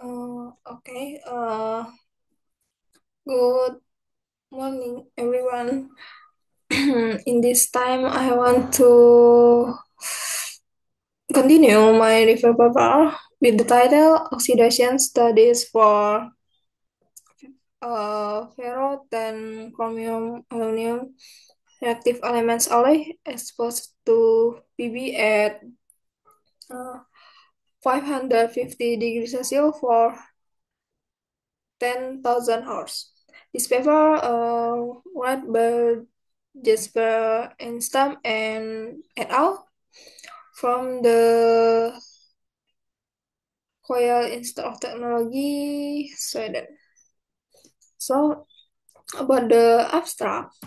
Okay. Good morning, everyone. In this time, I want to continue my review paper with the title Oxidation Studies for Ferro and Chromium Aluminum Reactive Elements alloy exposed to PB at 550 degrees Celsius for 10,000 hours. This paper read by Jesper Enstam and et al. From the Royal Institute of Technology, Sweden. So, about the abstract,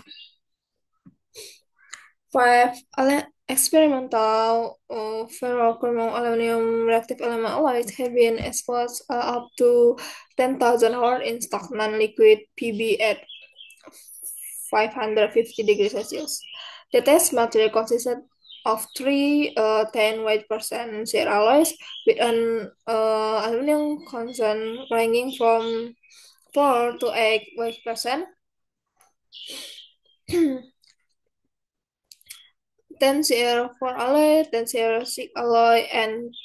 five experimental ferrochromium aluminum reactive element alloys have been exposed up to 10,000 hours in stagnant liquid PB at 550 degrees Celsius. The test material consisted of three 10 weight percent shear alloys with an aluminum content ranging from 4 to 8 weight percent. 10 shear 4 alloy, 10 shear 6 alloy, and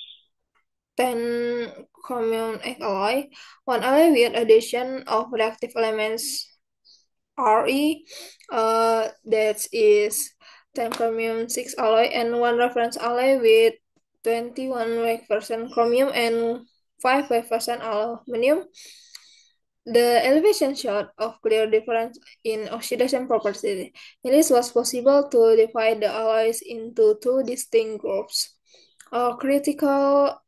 10 chromium 8 alloy. One alloy with addition of reactive elements Re, that is 10 chromium 6 alloy, and one reference alloy with 21 weight% chromium and 5 weight% aluminum. The elevation showed of clear difference in oxidation properties. This was possible to divide the alloys into two distinct groups. Critical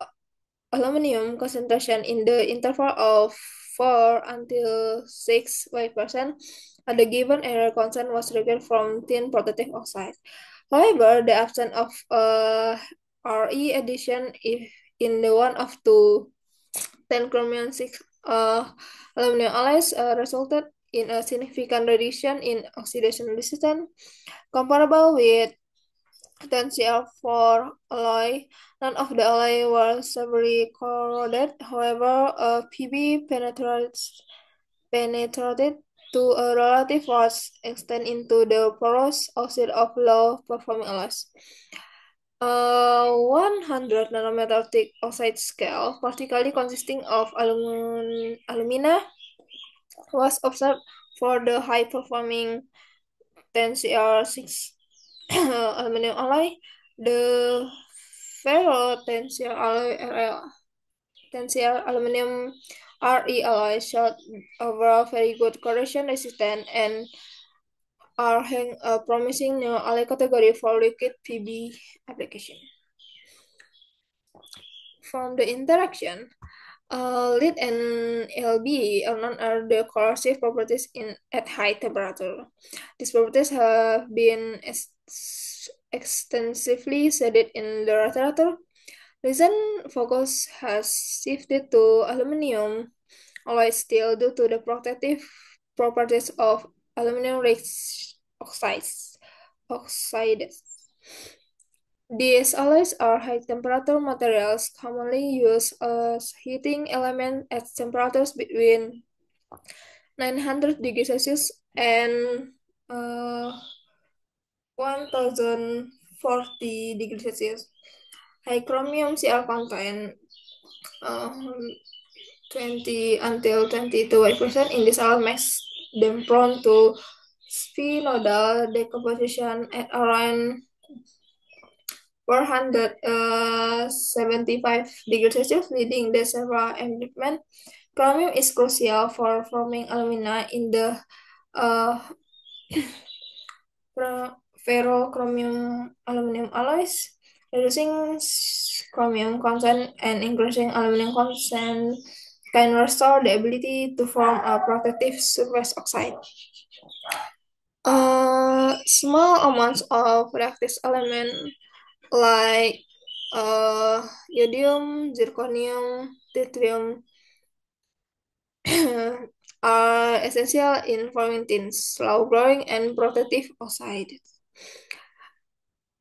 aluminum concentration in the interval of 4 until 6 weight% at the given area constant was required from tin protective oxide. However, the absence of Re addition if in the one of two 10 chromium 6 aluminum alloys resulted in a significant reduction in oxidation resistance comparable with 10 Cl4 alloy. None of the alloy were severely corroded. However, PB penetrated to a relative large extent into the porous oxide of low-performing alloys. 100 nanometer thick oxide scale, particularly consisting of alumina, was observed for the high-performing 10Cr6 aluminum alloy. The ferro tensile aluminum Re alloy showed overall very good corrosion resistance and are a promising new alloy category for liquid PB application. From the interaction, lead and LB are known as the corrosive properties at high temperature. These properties have been extensively studied in the literature. Recent focus has shifted to aluminum alloy steel due to the protective properties of aluminum-rich oxides. These alloys are high-temperature materials commonly used as heating elements at temperatures between 900 degrees Celsius and 1040 degrees Celsius. High chromium Cl content 20 until 22% in this alloy makes them prone to spinodal decomposition at around 475 degrees Celsius, leading the several enrichment. Chromium is crucial for forming alumina in the uh, ferrochromium aluminum alloys, reducing chromium content and increasing aluminum content can restore the ability to form a protective surface oxide. Small amounts of reactive element like iodium, zirconium, tritium are essential in forming tin, slow-growing and protective oxide.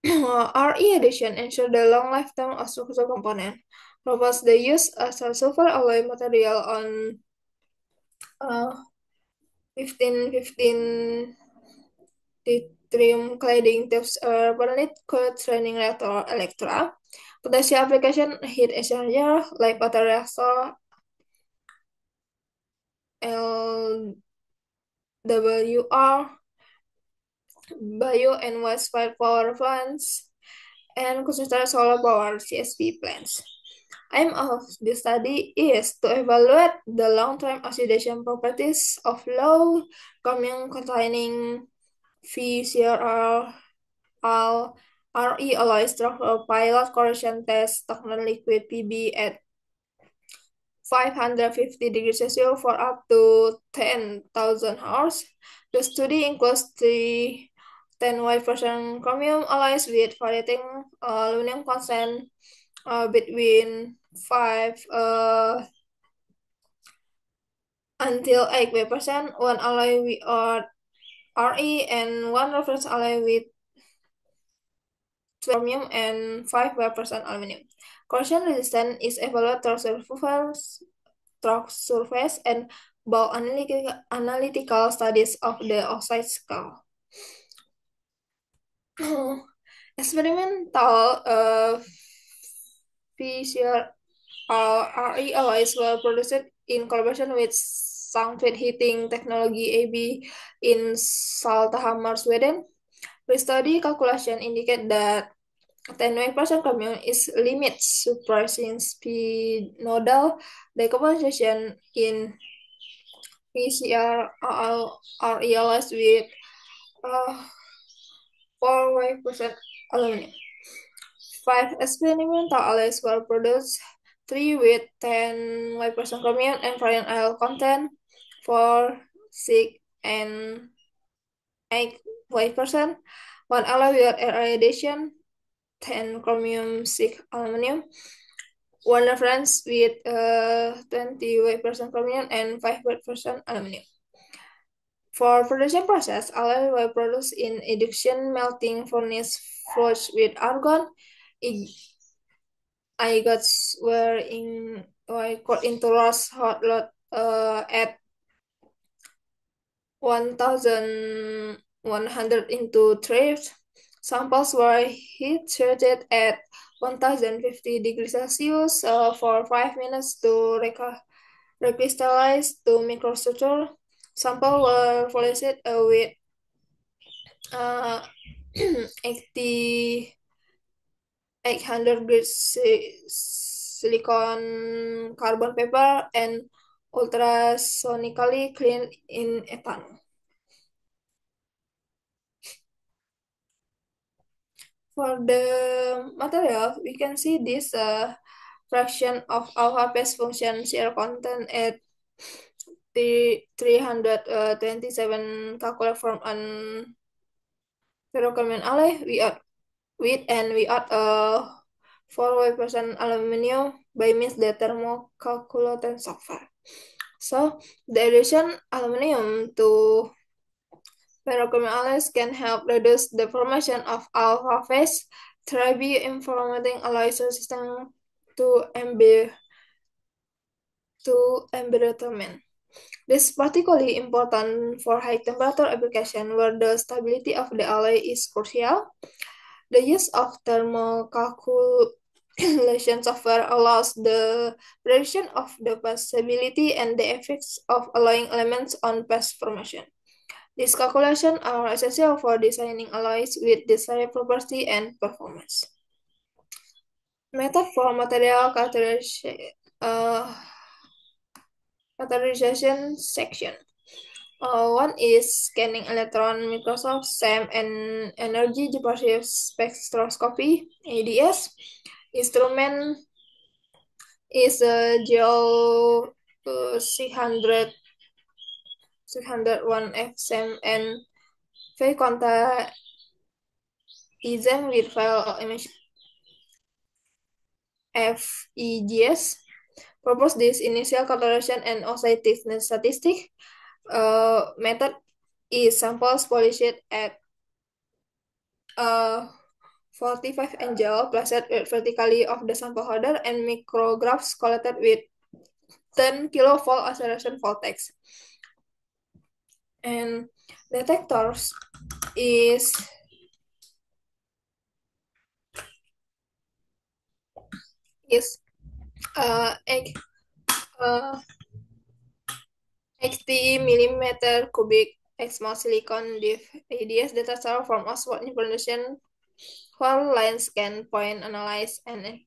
Re addition ensure the long lifetime of structural component. proposed the use as a silver alloy material on 1515 deuterium cladding tubes permanent cold training reactor Electra. Potential application heat exchanger like water reactor, LWR, bio and waste-fired power plants, and concentrated solar power CSP plants. Aim of this study is to evaluate the long-term oxidation properties of low chromium containing VCRL RE alloys through a pilot corrosion test total liquid PB at 550 degrees Celsius for up to 10,000 hours. The study includes three 10% chromium alloys with varying aluminum content between 5 until 8%, one alloy with Re, and one reference alloy with chromium and 5% aluminum. Corrosion resistance is evaluated through surface and bulk analytical studies of the oxide skull. Experimental PCR RE alloys were produced in collaboration with Sandvik Heating Technology AB in Saltahammar, Sweden. The study calculation indicate that 10% chromium is limits surprising spinodal decomposition in PCR RE alloys with uh, 4% aluminum. Five experimental alloys were produced, three with 10% chromium and variant oil content, four, 6, and 8%, one alloy with irradiation, 10 chromium, 6 aluminum, one reference with 20% chromium and 5% aluminum. For production process, alloy were produced in induction melting furnace forged with argon. Ingots were cut into rough hot lot at 1,100 into threads. Samples were heat treated at 1,050 degrees Celsius for 5 minutes to recrystallize to microstructure. Samples were polished with uh, 80 800 grade silicon carbon paper and ultrasonically cleaned in ethanol. For the material, we can see this fraction of alpha base function shear content at 327 calculated from an ferrochrome alloy. We add 4% aluminum by means the thermocalculated software. So the addition aluminum to ferrochrome alloys can help reduce the formation of alpha phase therapy informating alloys resistant to embrittlement. This is particularly important for high temperature application where the stability of the alloy is crucial. The use of thermocalculation software allows the prediction of the phase stability and the effects of alloying elements on phase formation. These calculations are essential for designing alloys with desired property and performance. Method for material characterization section. One is scanning electron microscope, SEM, and energy diffraction spectroscopy (ADS). Instrument is a Geo 601 XM and phase contact with file image FEGS. Propose this initial calculation and oxide thickness statistic. Method is samples polished at 45 angel placed vertically of the sample holder and micrographs collected with 10 kilovolt acceleration voltage. And detectors is uh, X, uh, 80 millimeter cubic XMOL silicon diff ADS detector from Oxford Information whole line scan point analyze and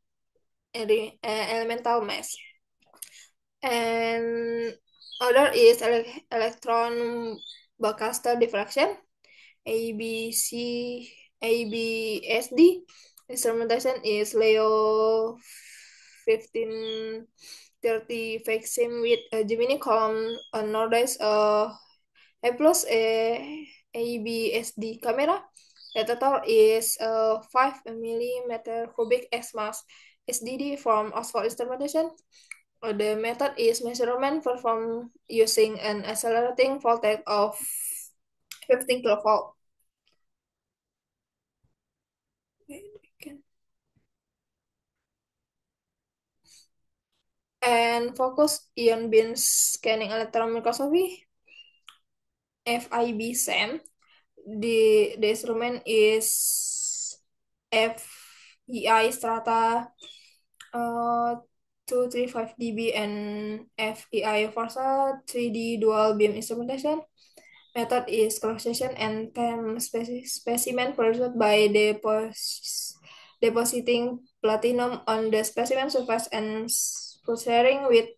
elemental mass. And other is electron Buckmaster diffraction, ABC, ABSD. Instrumentation is Leo 1530 Fexim with a Gemini column, a Nordic A plus ABSD camera. Detector is 5 millimeter cubic X mass SDD from Oxford Instrumentation. The method is measurement performed using an accelerating voltage of 15 kilovolt. And focus ion beam scanning electron microscopy, FIB SEM. The instrument is FEI Strata 235 dB and FEI Forza 3D dual beam instrumentation. Method is cross-section and time specimen produced by depositing platinum on the specimen surface and pulsating with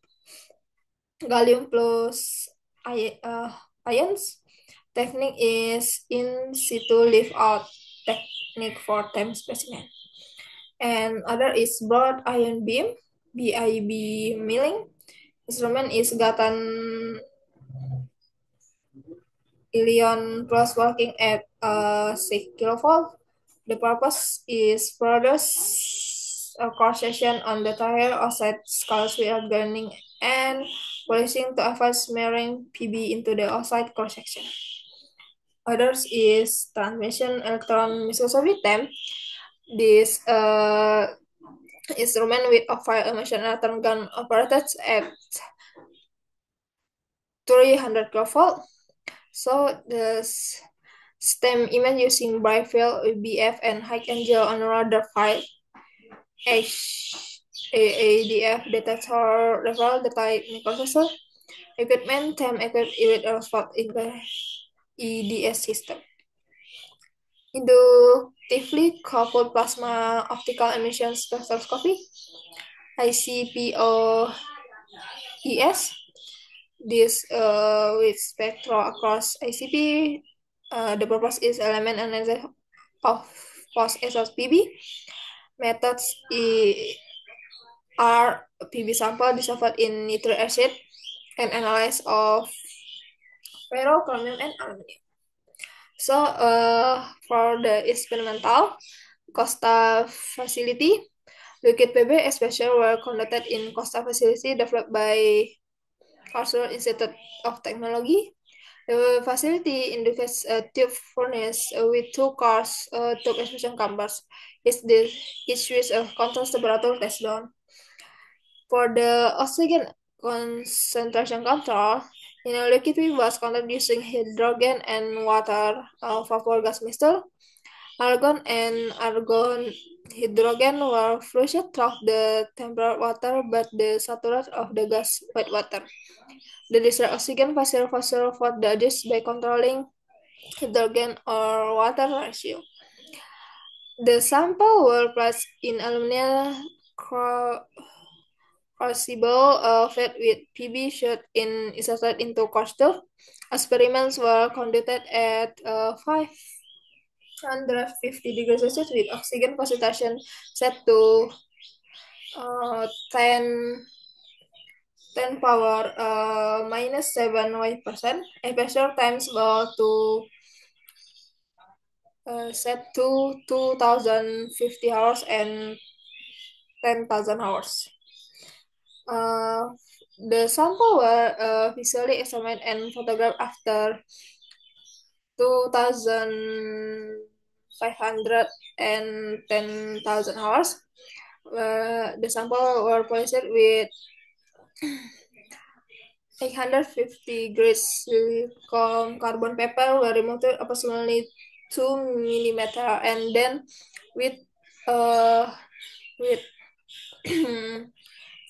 gallium plus ions. Technique is in situ lift out technique for time specimen. And other is broad ion beam, BIB milling. Instrument is Gatan Ilion plus working at 6 kilovolt. The purpose is produce a cross section on the tire outside skulls without burning and polishing to avoid smearing PB into the outside cross section. Others is transmission electron microscopy TEM. This instrument with a fire emission electron gun operated at 300 kilovolt. So the STEM image using bright field, BF, and high angle on radar file HAADF detector level data microprocessor equipment TEM equipped with Oxford EDS system. Inductively coupled plasma optical emission spectroscopy ICPOES. This with spectra across ICP. The purpose is element analysis of post-SOS-PB. Methods are PB sample dissolved in nitric acid and analysis of ferrochromium and aluminum. So for the experimental COSTA facility, Liquid PB especially were conducted in COSTA facility developed by Karlsruhe Institute of Technology. The facility indicates a tube furnace with two cars, tube expansion chambers. Each with a constant temperature test down. For the oxygen concentration control, liquid was conducted using hydrogen and water vapor gas mixture. Argon and argon hydrogen were flushed through the temperate water, but the saturation of the gas white water. The desired oxygen pressure for the dish by controlling hydrogen or water ratio. The sample were placed in aluminum crucible fed with PB shot inserted into crystal. Experiments were conducted at 550 degrees Celsius with oxygen concentration set to 10 power minus 7 percent. A pressure times to set to 2050 hours and 10,000 hours. Uh, the sample were visually examined and photographed after 2000 510,000 hours. The sample were polished with 850 grades silicon carbon paper were removed approximately 2 millimeter, and then with uh with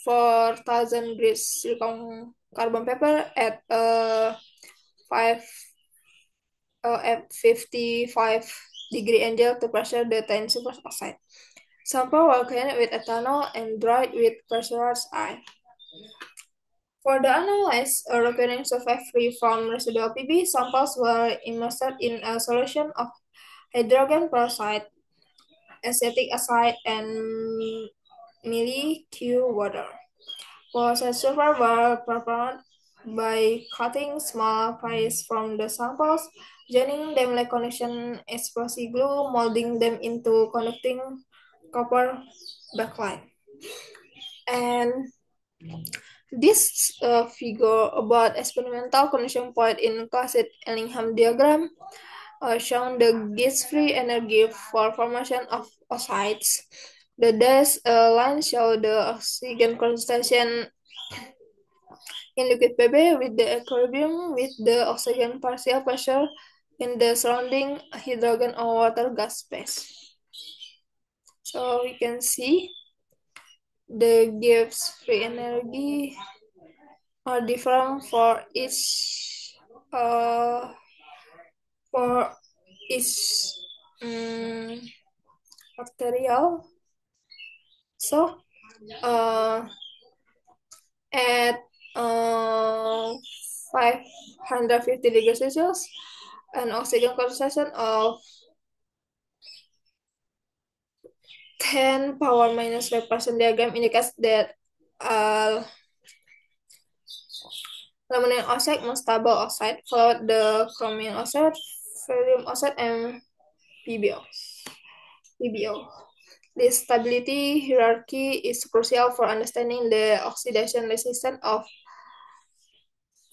4,000 grades silicon carbon paper at 5 at 55 degree Celsius to pressure the tin super oxide. Sample were cleaned with ethanol and dried with pressurized air. For the analyzed recurring surface free from residual Pb, samples were immersed in a solution of hydrogen peroxide, acetic acid, and milk water. Process surface were prepared by cutting small pieces from the samples, joining them like connection epoxy glue, molding them into conducting copper backlight. And this figure about experimental condition point in Clausius Ellingham diagram shown the gauge-free energy for formation of oxides. The dashed line show the oxygen concentration in liquid PB with the equilibrium with the oxygen partial pressure in the surrounding hydrogen or water gas space. So we can see the gas-free energy are different uh, for each um, material. So at 550 degrees Celsius, an oxygen concentration of 10 power minus 5% diagram indicates that uh, aluminum oxide most stable oxide, followed the chromium oxide, ferrium oxide, and PbO. PbO. This stability hierarchy is crucial for understanding the oxidation resistance of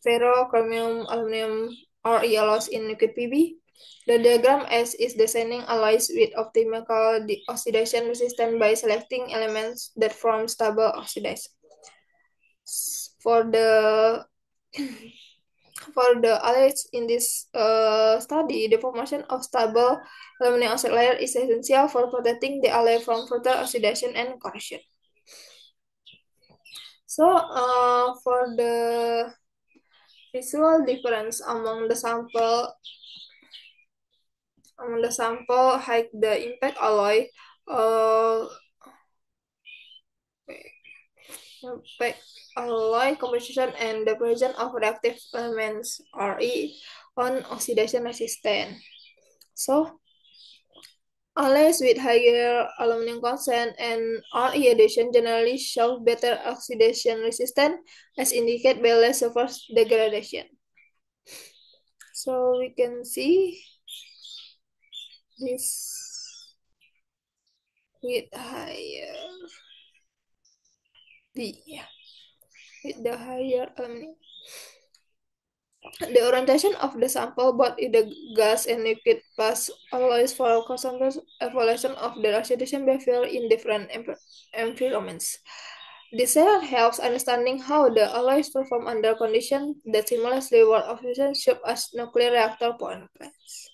ferrochromium, aluminum, or yellows in liquid Pb. The diagram S is designing alloys with optimal oxidation resistance by selecting elements that form stable oxides. For the for the alloys in this study, the formation of stable aluminum oxide layer is essential for protecting the alloy from further oxidation and corrosion. So, for the visual difference among the sample hide the impact alloy uh, impact alloy composition and the presence of reactive elements Re on oxidation resistance. So alloys with higher aluminum content and Re addition generally show better oxidation resistance as indicated by less surface degradation. So we can see this with higher D, with the higher the orientation of the sample both in the gas and liquid phase allows for constant evaluation of the oxidation behavior in different environments. This helps understanding how the alloys perform under conditions that simultaneously work oxidation such as nuclear reactor power plants.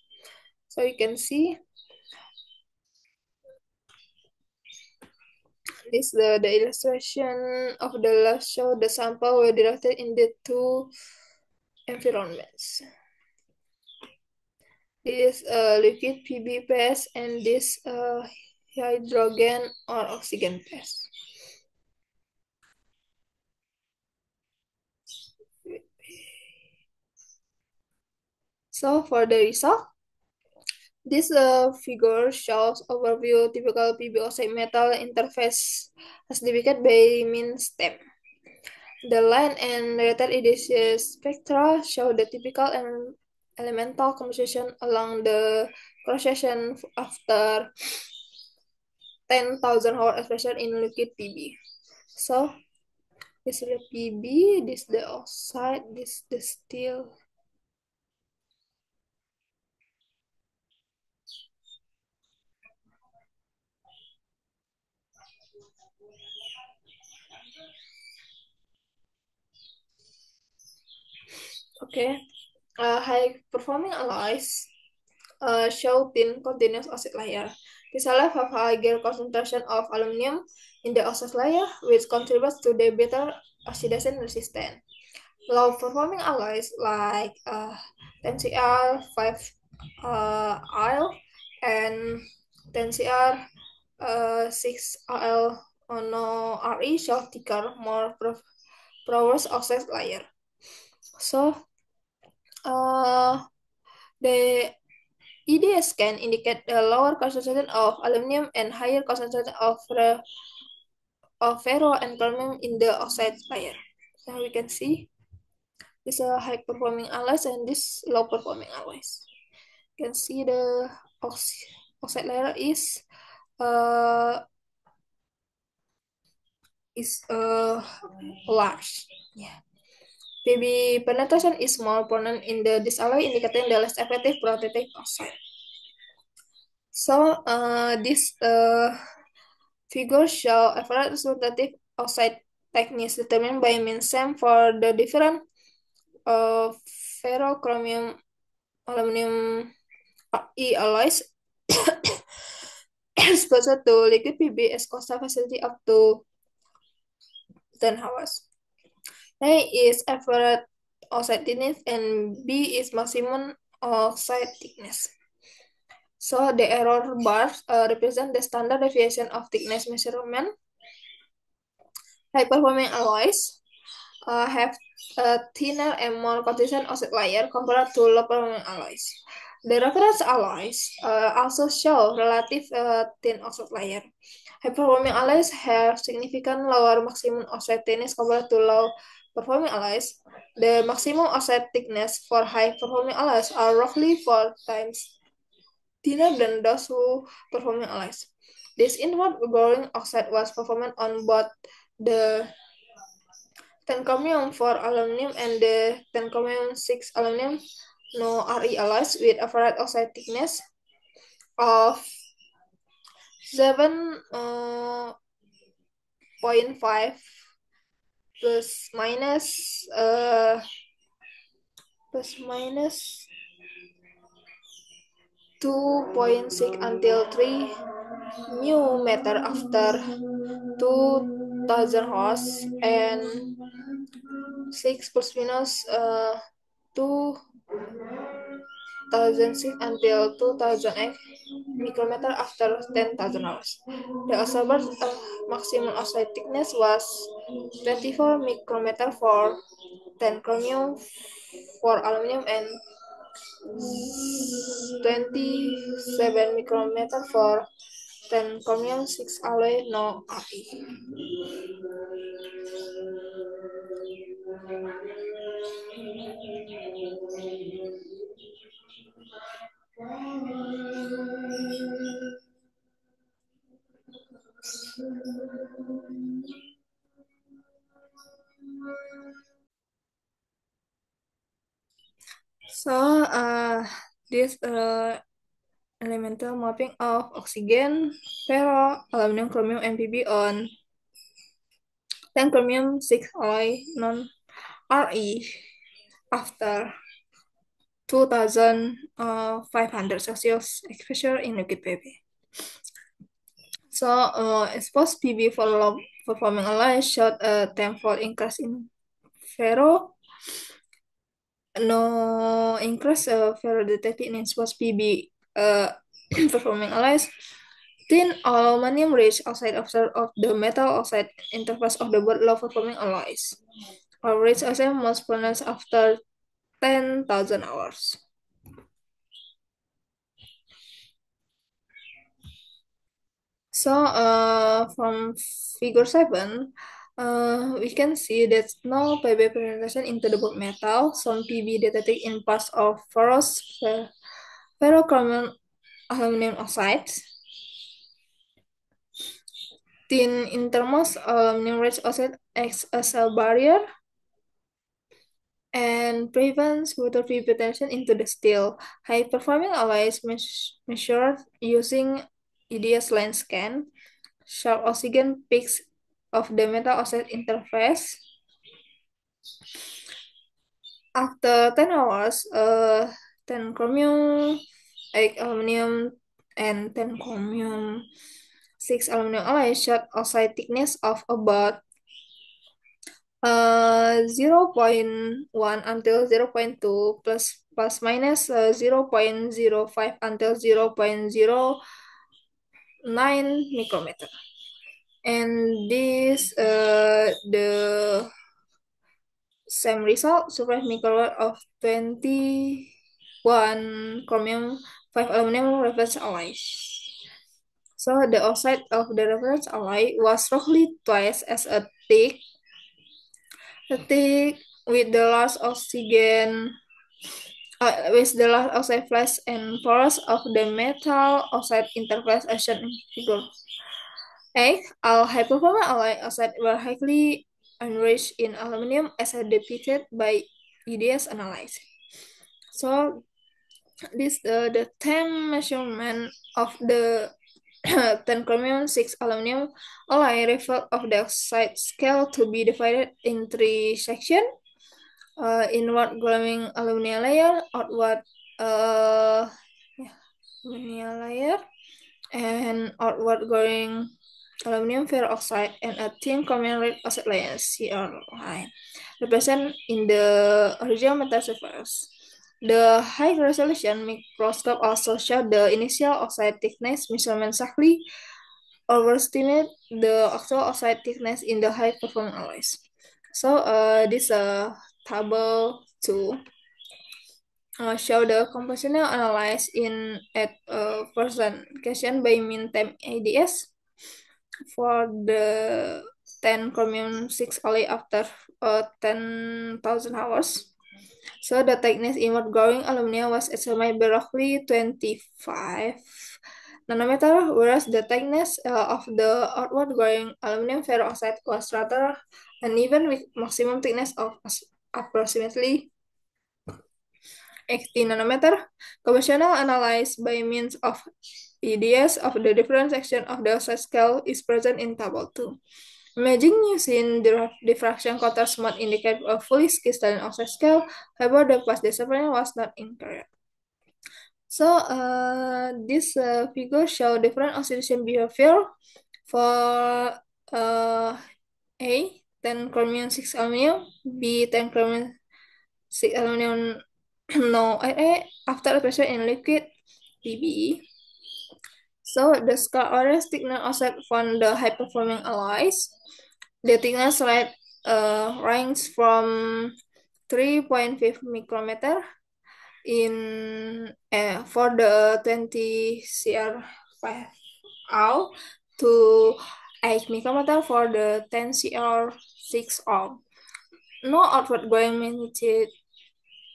So you can see this the illustration of the last show the sample were directed in the two environments. This liquid Pb phase and this hydrogen or oxygen phase. So for the result, this figure shows overview typical Pb oxide metal interface as depicted by mean stem. The line and related EDC spectra show the typical elemental composition along the cross-section after 10,000 hour expression in liquid Pb. So this is the Pb, this the oxide, this the steel. Okay. High performing alloys show thin continuous oxide layer. These alloys have higher concentration of aluminum in the oxide layer, which contributes to the better oxidation resistance. Low performing alloys like 10Cr, 5Al, and 10Cr, 6Al no Re show thicker, more porous oxide layer. So, the EDS can indicate a lower concentration of aluminum and higher concentration of ferro and chromium in the oxide layer. Now we can see this is a high performing alloys and this low performing alloys. You can see the oxide layer uh is large. Yeah. PB penetration is more prominent in this alloy, indicating the less effective protective oxide. So this figures show average resultative oxide thickness determined by mean sum for the different uh, ferrochromium aluminum alloys exposed to liquid PBS Costa facility up to 10 hours. A is average oxide thickness and B is maximum oxide thickness. So the error bars represent the standard deviation of thickness measurement. High performing alloys have a thinner and more consistent oxide layer compared to low performing alloys. The reference alloys also show relative thin oxide layer. High performing alloys have significant lower maximum oxide thickness compared to low performing alloys. The maximum oxide thickness for high performing alloys are roughly 4 times thinner than those who performing alloys. This inward growing oxide was performed on both the tencomium for aluminum and the tencomium 6 aluminum no Re alloys with average oxide thickness of 7.5 plus minus plus minus 2.6 until 3 mu meter after 2000 hours and 6 plus minus 2006 until 2008 micrometer after 10,000 hours. The observed maximum oxide thickness was 24 micrometer for 10 chromium for aluminum and 27 micrometer for 10 chromium 6 alloy no Re. So, this elemental mapping of oxygen, ferro, aluminum, chromium, and Pb on 10 chromium 6 alloy non Re after 2500 Celsius exposure in liquid PB. So, exposed PB for low performing alloy showed a tenfold increase in ferro. No increase ferro detected in exposed PB performing alloys. Thin aluminum rich oxide observed of the metal oxide interface of the both low performing alloys. Or rich oxide most pronounced after 10,000 hours. So, from figure 7, we can see that no PB penetration into the both metal. Some PB detected in parts of ferrochromium aluminum oxides. Thin innermost aluminum rich oxide acts as a barrier and prevents water penetration into the steel. High-performing alloys measured using EDS line scan sharp oxygen peaks of the metal oxide interface. After 10 hours, 10 chromium, 8 aluminum, and 10 chromium, 6 aluminum alloy showed oxide thickness of about 0.1 until 0.2 plus minus 0.05 until 0.09 micrometer. And this the same result surface microwatt of 21 chromium 5 aluminum reference alloys. So the oxide of the reference alloy was roughly twice as thick with the large oxygen with the large oxide flash and pores of the metal oxide interface as shown in figure. A. All high-performance alloy oxides were highly enriched in aluminum as depicted by EDS analysis. So this the 10 measurement of the 10 chromium 6 aluminum alloy reflect of the oxide scale to be divided in three sections. Inward glowing aluminum layer, outward uh, aluminum layer, and outward glowing aluminum ferroxide, and a thin chromium red oxide layer (CR line) represent in the original metal surface. The high resolution microscope also showed the initial oxide thickness measurement slightly overestimate the actual oxide thickness in the high performance alloys. So this table 2 show the compositional analysis in at presentation by mean time ADS for the 10 chromium 6 alloy after 10,000 hours. So the thickness inward going aluminum was estimated by roughly 25 nanometer, whereas the thickness of the outward going aluminum ferroxide was rather uneven with maximum thickness of approximately 80 nanometer. Conventional analysis by means of EDS of the different section of the oxide scale is present in table 2. Imaging using the diffraction contrast mode indicate a fully crystalline oxide scale, however the past discipline was not incorrect. So this figure show different oxidation behavior for A 10 chromium 6 aluminum, B 10 chromium 6 aluminum no A after pressure in liquid PB. So the scar orange thickness oxide from the high performing alloys. The thickness range from 3.5 micrometer in for the 20 CR5 ohm to 8 micrometer for the 10 CR6 ohm. No outward going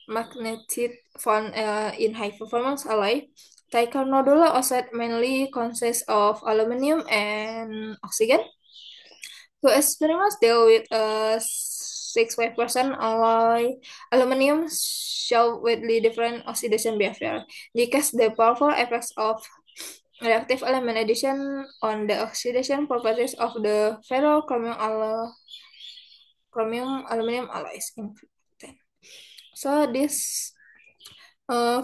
magnetic found in high performance alloy. Titanodular oxide mainly consists of aluminum and oxygen. Two experiments deal with a 65% alloy aluminum show widely different oxidation behavior. Because the powerful effects of reactive element addition on the oxidation properties of the ferrochromium chromium aluminum alloys. So this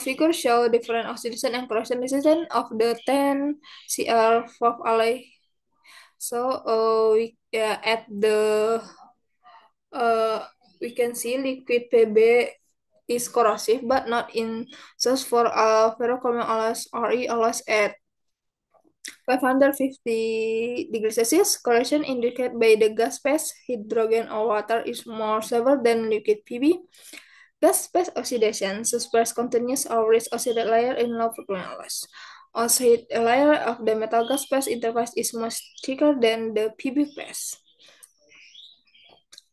figure show different oxidation and corrosion resistance of the 10 Cr4 alloy. So at the we can see liquid PB is corrosive but not in source for ferrochromium alloys RE alloys at 550 degrees Celsius. Corrosion indicated by the gas phase hydrogen or water is more severe than liquid PB. Gas phase oxidation suppress continuous or rich oxide layer in low performance alloys. Oxide layer of the metal gas phase interface is much thicker than the PB phase.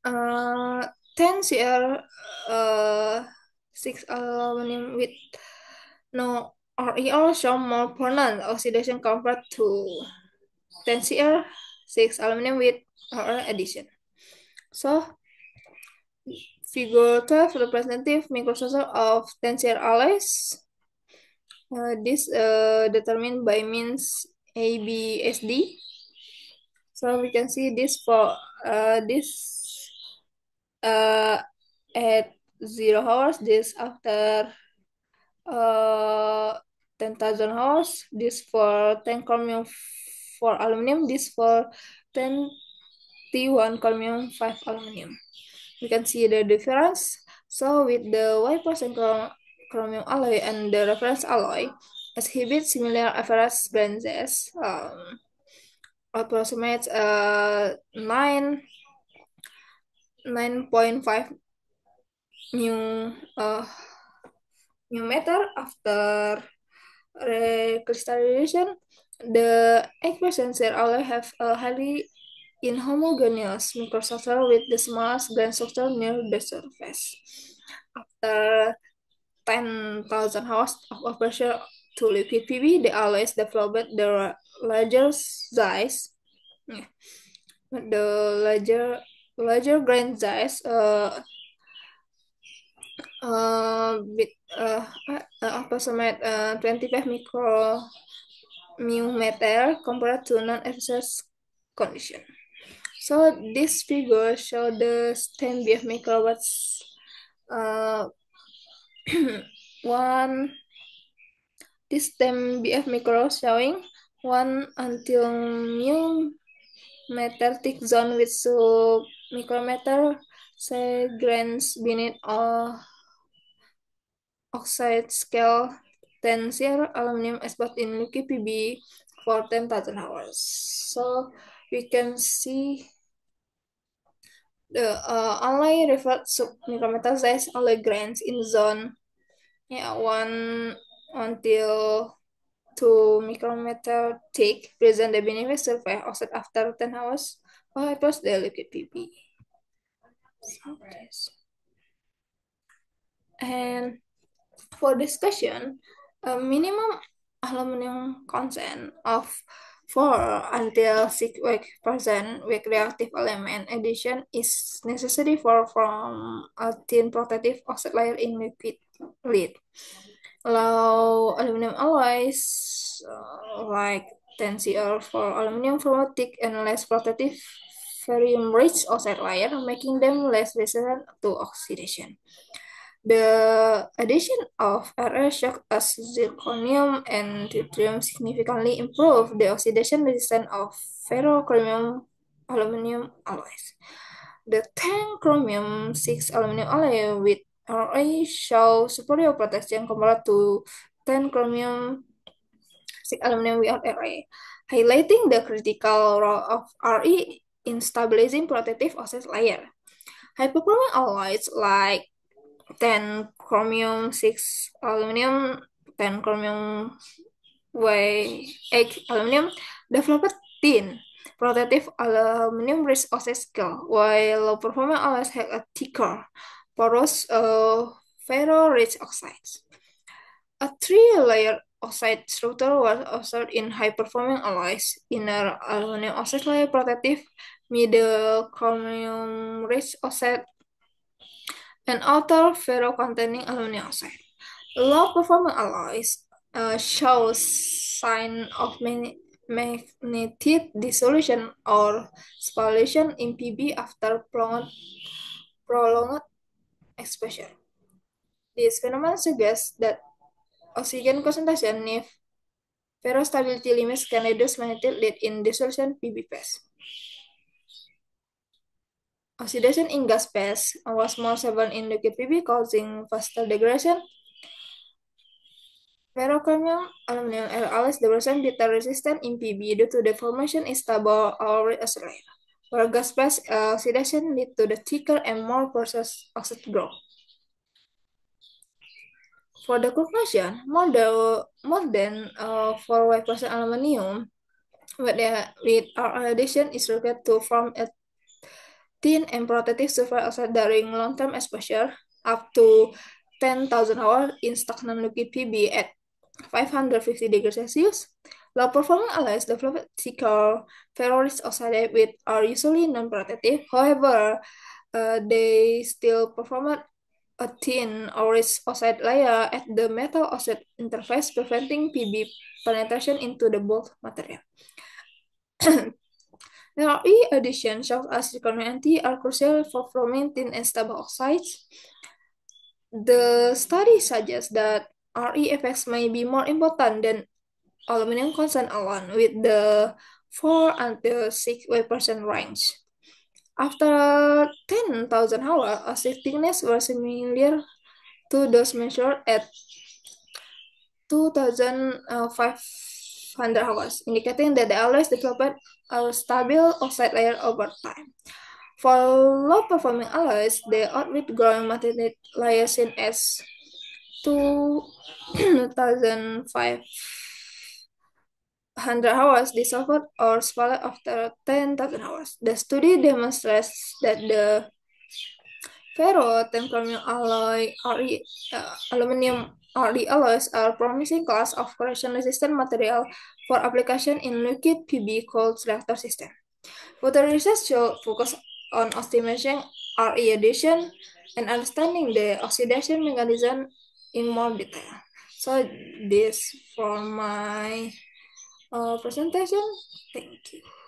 10 Cr 6 aluminum with no REO show more pronounced oxidation compared to 10 Cr 6 aluminum with RE addition. So figure 12 representative microstructure of 10 Cr alloys. This determined by means ABSD. So we can see this for this uh, at 0 hours, this after uh, 10,000 hours, this for 10 chromium for aluminum, this for 10 T1 chromium 5 aluminum. You can see the difference. So with the Y% chromium alloy and the reference alloy exhibit similar average branches, approximates 9.5 mu uh, mu meter after recrystallization. The 8% share alloy have a highly inhomogeneous microstructure with the smallest grain structure near the surface. After 10,000 hours of operation to liquid PB, the alloys developed the larger size, yeah, the larger grain size, with approximate 25 micrometer compared to non-exercise condition. So this figure show the 10 BF microwatts, uh, one this 10 BF micro showing 1 until mu meter thick zone with sub micrometer say grains beneath oxide scale 10 zero aluminum spot in liquid PB for 10,000 hours. So we can see the only referred sub micrometer size alloy grains in zone, yeah, 1 until 2 micrometer thick present the beneath surface offset after 10 hours or across the liquid PB. So and for discussion, a minimum aluminum content of 4 until 6% with reactive element addition is necessary for from a thin protective oxide layer in liquid lead. Allow aluminum alloys like 10Cr for aluminum from a thick and less protective ferrium-rich oxide layer, making them less resistant to oxidation. The addition of Ra shock as zirconium and deuterium significantly improve the oxidation resistance of ferrochromium aluminum alloys. The 10 chromium 6 aluminum alloy with Ra show superior protection compared to 10 chromium 6 aluminum without Ra, highlighting the critical role of Re in stabilizing protective oxide layer. High-performing alloys like 10 chromium 6 aluminum, 10 chromium Y8 aluminum developed thin protective aluminum rich oxide scale, while low performing alloys have a thicker, porous ferro-rich oxides. A three-layer oxide structure was observed in high-performing alloys: inner aluminum oxide layer protective, middle chromium-rich oxide, and outer ferro-containing aluminum oxide. Low-performing alloys show sign of magnetic dissolution or spallation in PB after prolonged exposure. This phenomenon suggests that oxygen concentration near ferrostability limits can reduce magnetic lead in dissolution PB phase. Oxidation in gas phase was more severe in liquid PB, causing faster degradation. Ferrochromium aluminum alloys depression bitter resistant in PB due to the formation is stable or reaccelerated, where gas phase oxidation lead to the thicker and more processed oxide growth. For the conclusion, more than 4% aluminum with our addition is required to form a thin and protective surface oxide during long-term exposure up to 10,000 hours in stagnant liquid PB at 550 degrees Celsius. Low-performing alloys develop thicker ferrous oxide with are usually non-protective. However, they still perform a thin or rich oxide layer at the metal oxide interface, preventing PB penetration into the bulk material. RE addition shows as recombinant are crucial for forming thin and stable oxides. The study suggests that RE effects may be more important than aluminum constant alone, with the 4 until 6% range. After 10,000 hours, oxide thickness was similar to those measured at 2,500 hours, indicating that the alloys developed a stable oxide layer over time. For low-performing alloys, the outward growing material lyocene as 2,500 hours dissolved or swallowed after 10,000 hours. The study demonstrates that the ferro-titanium alloy aluminum RE alloys are promising class of corrosion-resistant material for application in liquid PB cold reactor system. Further research should focus on optimizing RE addition and understanding the oxidation mechanism in more detail. So this for my presentation. Thank you.